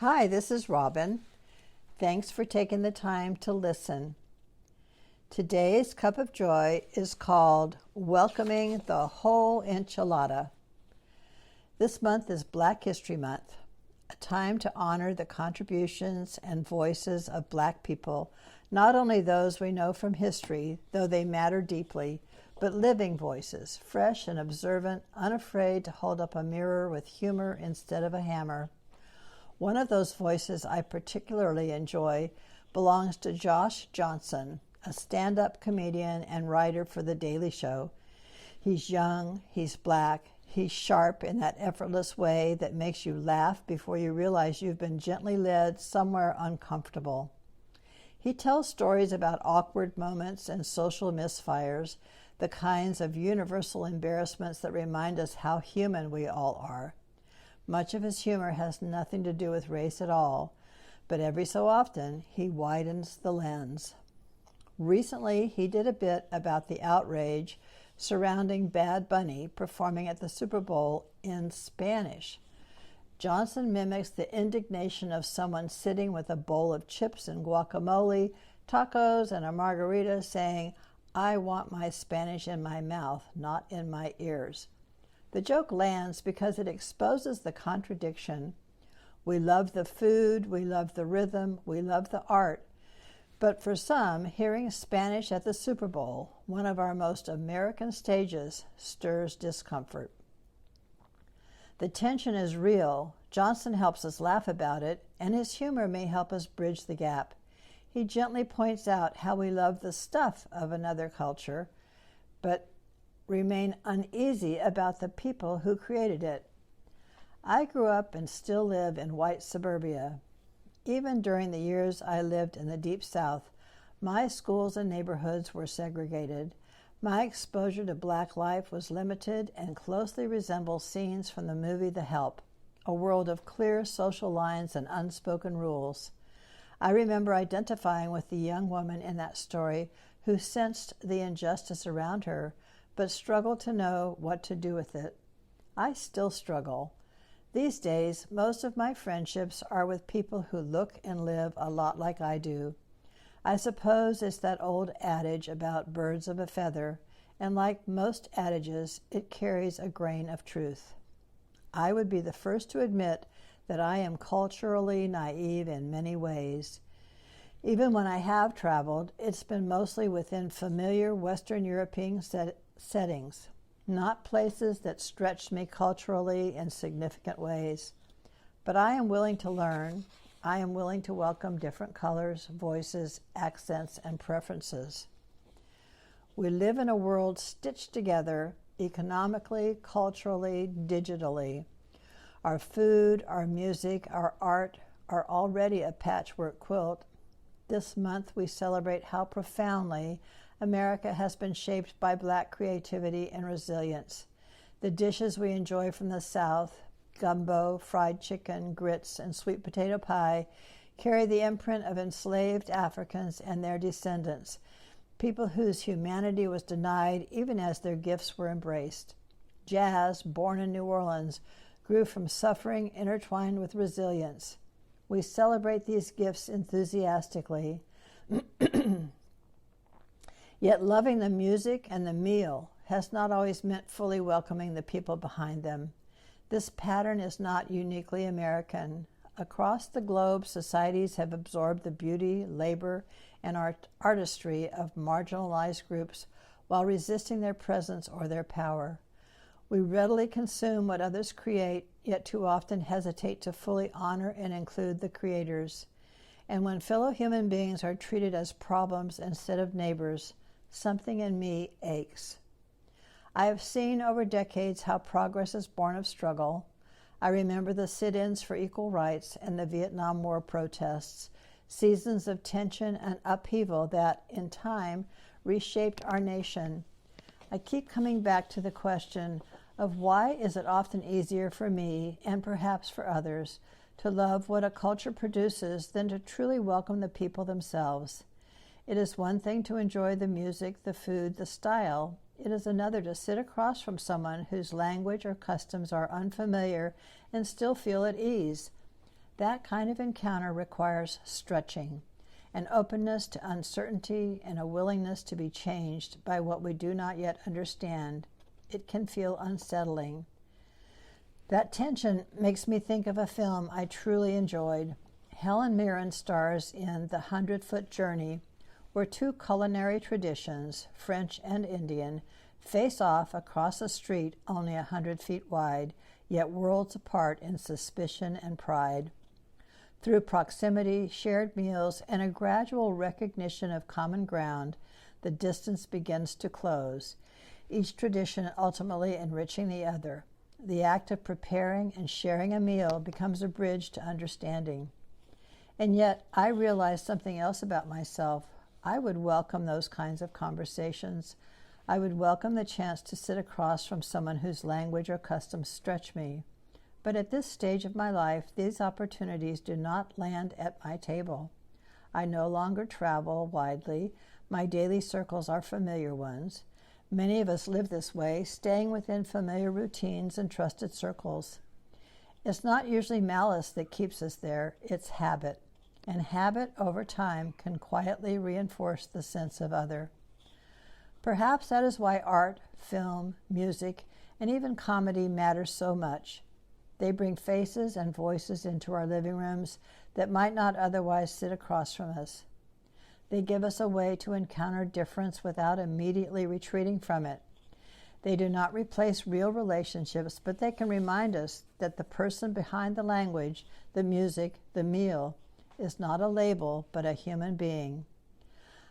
Hi, this is Robyn. Thanks for taking the time to listen. Today's Cup of Joy is called Welcoming the Whole Enchilada. This month is Black History Month, a time to honor the contributions and voices of Black people, not only those we know from history, though they matter deeply, but living voices, fresh and observant, unafraid to hold up a mirror with humor instead of a hammer. One of those voices I particularly enjoy belongs to Josh Johnson, a stand-up comedian and writer for The Daily Show. He's young, he's Black, he's sharp in that effortless way that makes you laugh before you realize you've been gently led somewhere uncomfortable. He tells stories about awkward moments and social misfires, the kinds of universal embarrassments that remind us how human we all are. Much of his humor has nothing to do with race at all, but every so often he widens the lens. Recently, he did a bit about the outrage surrounding Bad Bunny performing at the Super Bowl in Spanish. Johnson mimics the indignation of someone sitting with a bowl of chips and guacamole, tacos, and a margarita saying, "I want my Spanish in my mouth, not in my ears." The joke lands because it exposes the contradiction. We love the food, we love the rhythm, we love the art. But for some, hearing Spanish at the Super Bowl, one of our most American stages, stirs discomfort. The tension is real. Johnson helps us laugh about it, and his humor may help us bridge the gap. He gently points out how we love the stuff of another culture, but remain uneasy about the people who created it. I grew up and still live in white suburbia. Even during the years I lived in the Deep South, my schools and neighborhoods were segregated. My exposure to Black life was limited and closely resembles scenes from the movie The Help, a world of clear social lines and unspoken rules. I remember identifying with the young woman in that story who sensed the injustice around her, but struggled to know what to do with it. I still struggle. These days, most of my friendships are with people who look and live a lot like I do. I suppose it's that old adage about birds of a feather, and like most adages, it carries a grain of truth. I would be the first to admit that I am culturally naive in many ways. Even when I have traveled, it's been mostly within familiar Western European settings, not places that stretched me culturally in significant ways. But I am willing to learn. I am willing to welcome different colors, voices, accents, and preferences. We live in a world stitched together economically, culturally, digitally. Our food, our music, our art are already a patchwork quilt. This month we celebrate how profoundly America has been shaped by Black creativity and resilience. The dishes we enjoy from the South, gumbo, fried chicken, grits, and sweet potato pie, carry the imprint of enslaved Africans and their descendants, people whose humanity was denied even as their gifts were embraced. Jazz, born in New Orleans, grew from suffering intertwined with resilience. We celebrate these gifts enthusiastically. Yet loving the music and the meal has not always meant fully welcoming the people behind them. This pattern is not uniquely American. Across the globe, societies have absorbed the beauty, labor, and artistry of marginalized groups while resisting their presence or their power. We readily consume what others create, yet too often hesitate to fully honor and include the creators. And when fellow human beings are treated as problems instead of neighbors, something in me aches. I have seen over decades how progress is born of struggle. I remember the sit-ins for equal rights and the Vietnam War protests, seasons of tension and upheaval that, in time, reshaped our nation. I keep coming back to the question of why is it often easier for me, and perhaps for others, to love what a culture produces than to truly welcome the people themselves. It is one thing to enjoy the music, the food, the style. It is another to sit across from someone whose language or customs are unfamiliar and still feel at ease. That kind of encounter requires stretching, an openness to uncertainty, and a willingness to be changed by what we do not yet understand. It can feel unsettling. That tension makes me think of a film I truly enjoyed. Helen Mirren stars in The 100-Foot Journey, where two culinary traditions, French and Indian, face off across a street only 100 feet wide, yet worlds apart in suspicion and pride. Through proximity, shared meals, and a gradual recognition of common ground, the distance begins to close, each tradition ultimately enriching the other. The act of preparing and sharing a meal becomes a bridge to understanding. And yet, I realized something else about myself. I would welcome those kinds of conversations. I would welcome the chance to sit across from someone whose language or customs stretch me. But at this stage of my life, these opportunities do not land at my table. I no longer travel widely. My daily circles are familiar ones. Many of us live this way, staying within familiar routines and trusted circles. It's not usually malice that keeps us there, it's habit. And habit over time can quietly reinforce the sense of other. Perhaps that is why art, film, music, and even comedy matter so much. They bring faces and voices into our living rooms that might not otherwise sit across from us. They give us a way to encounter difference without immediately retreating from it. They do not replace real relationships, but they can remind us that the person behind the language, the music, the meal, is not a label, but a human being.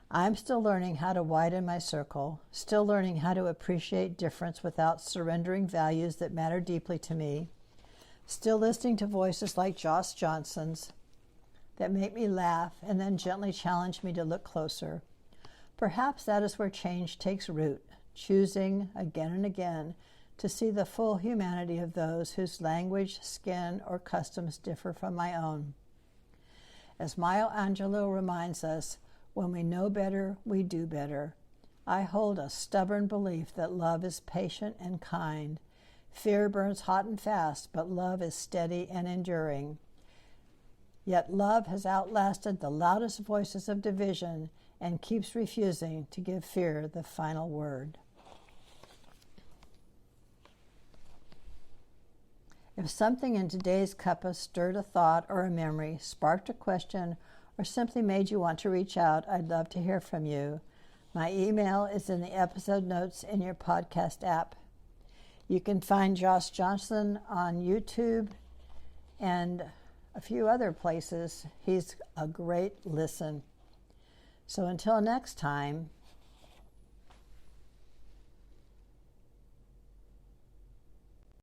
I'm still learning how to widen my circle, still learning how to appreciate difference without surrendering values that matter deeply to me, still listening to voices like Josh Johnson's that make me laugh and then gently challenge me to look closer. Perhaps that is where change takes root, choosing again and again to see the full humanity of those whose language, skin, or customs differ from my own. As Maya Angelou reminds us, when we know better, we do better. I hold a stubborn belief that love is patient and kind. Fear burns hot and fast, but love is steady and enduring. Yet love has outlasted the loudest voices of division and keeps refusing to give fear the final word. If something in today's cuppa stirred a thought or a memory, sparked a question, or simply made you want to reach out, I'd love to hear from you. My email is in the episode notes in your podcast app. You can find Josh Johnson on YouTube and a few other places. He's a great listen. So until next time,